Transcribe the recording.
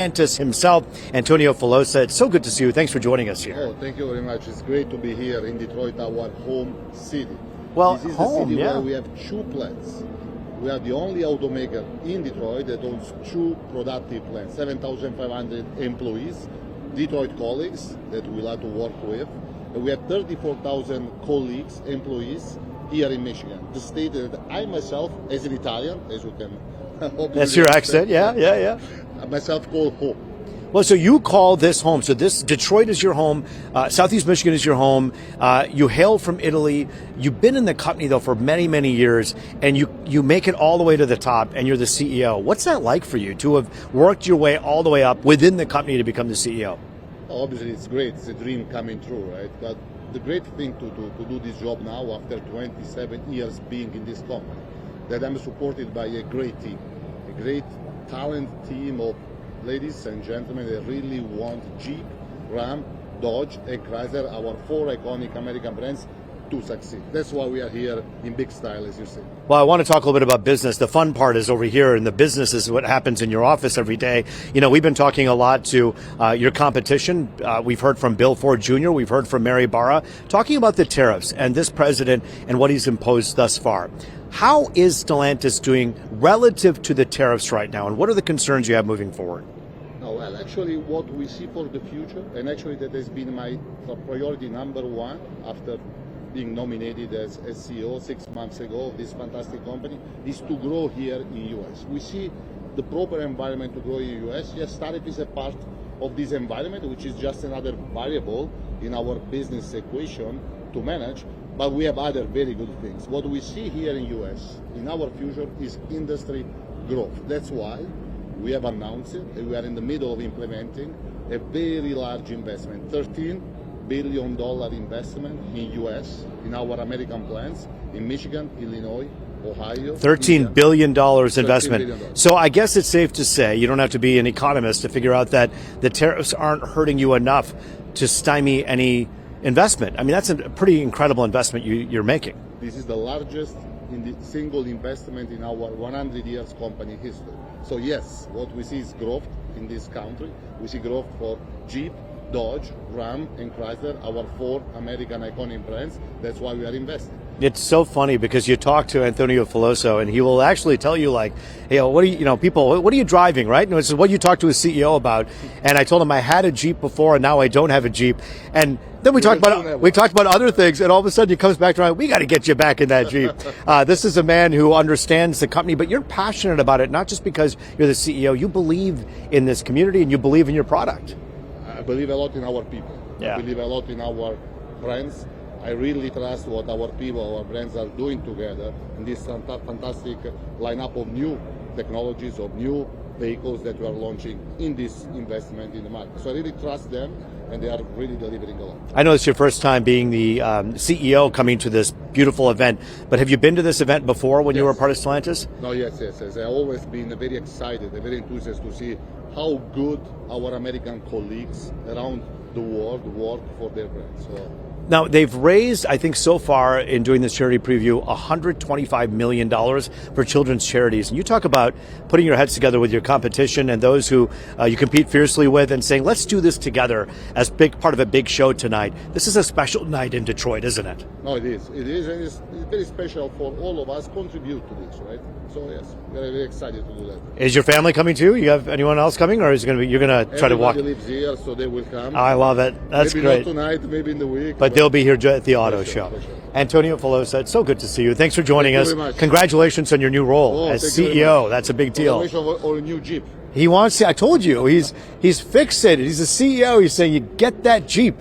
Stellantis himself, Antonio Filosa. It's so good to see you. Thanks for joining us here. Oh, thank you very much. It's great to be here in Detroit, our home city. Well, this is home, the city yeah. where we have two plants. We are the only automaker in Detroit that owns two productive plants, 7,500 employees, Detroit colleagues that we like to work with. And we have 34,000 colleagues, employees here in Michigan. The state that I myself, as an Italian, as you can That's your accent, yeah. myself call home. Well, so you call this home. So this Detroit is your home. Southeast Michigan is your home. You hail from Italy. You've been in the company though for many, many years, and you make it all the way to the top, and you're the CEO. What's that like for you to have worked your way all the way up within the company to become the CEO? Obviously, it's great. It's a dream coming true, right? But the great thing to do this job now, after 27 years being in this company, that I'm supported by a great team, a great talent team of ladies and gentlemen that really want Jeep, Ram, Dodge, and Chrysler, our four iconic American brands, to succeed. That's why we are here in big style, as you say. Well, I want to talk a little bit about business. The fun part is over here, and the business is what happens in your office every day. You know, we've been talking a lot to your competition. We've heard from Bill Ford Jr., we've heard from Mary Barra, talking about the tariffs and this president and what he's imposed thus far. How is Stellantis doing relative to the tariffs right now, and what are the concerns you have moving forward? No, well, actually, what we see for the future, and actually that has been my priority number one after being nominated as CEO 6 months ago of this fantastic company, is to grow here in U.S. We see the proper environment to grow in U.S. Yes, tariff is a part of this environment, which is just another variable in our business equation to manage, but we have other very good things. What we see here in U.S. in our future is industry growth. That's why we have announced it, and we are in the middle of implementing a very large investment, $13 billion investment in U.S., in our American plants, in Michigan, Illinois, Ohio. $13 billion investment. billion. So I guess it's safe to say, you don't have to be an economist to figure out that the tariffs aren't hurting you enough to stymie any investment. I mean, that's a pretty incredible investment you're making. This is the largest single investment in our 100 years company history. So yes, what we see is growth in this country. We see growth for Jeep, Dodge, Ram, and Chrysler, our four American iconic brands. That's why we are investing. It's so funny because you talk to Antonio Filosa and he will actually tell you like, hey, what are you driving, right? And it's what you talk to a CEO about. And I told him I had a Jeep before and now I don't have a Jeep. And then we talked about other things, and all of a sudden he comes back around, we got to get you back in that Jeep. This is a man who understands the company, but you're passionate about it, not just because you're the CEO. You believe in this community and you believe in your product. I believe a lot in our people. Yeah. I believe a lot in our brands. I really trust what our people, our brands are doing together in this fantastic lineup of new technologies, of new vehicles that we are launching in this investment in the market. So I really trust them, and they are really delivering a lot. I know it's your first time being the CEO coming to this beautiful event, but have you been to this event before when you were part of Stellantis? No, yes. I've always been very excited, very enthusiastic to see how good our American colleagues around the world work for their brands. So, now, they've raised, I think so far in doing this charity preview, $125 million for children's charities. And you talk about putting your heads together with your competition and those who you compete fiercely with and saying, let's do this together as part of a big show tonight. This is a special night in Detroit, isn't it? No, it is. It is, and it's very special for all of us contribute to this, right? So, yes, we're very excited to do that. Is your family coming too? You have anyone else coming, or is it going to be, you're going to try to walk? Everybody lives here, so they will come. I love it. That's maybe great. Not tonight, maybe in the week. But they'll be here at the auto for show. For sure. Antonio Filosa, it's so good to see you. Thanks for joining us. Thank you very much. Congratulations on your new role as CEO. That's a big deal. Congratulations on a new Jeep. He wants to, I told you, he's fixated. He's a CEO. He's saying, you get that Jeep.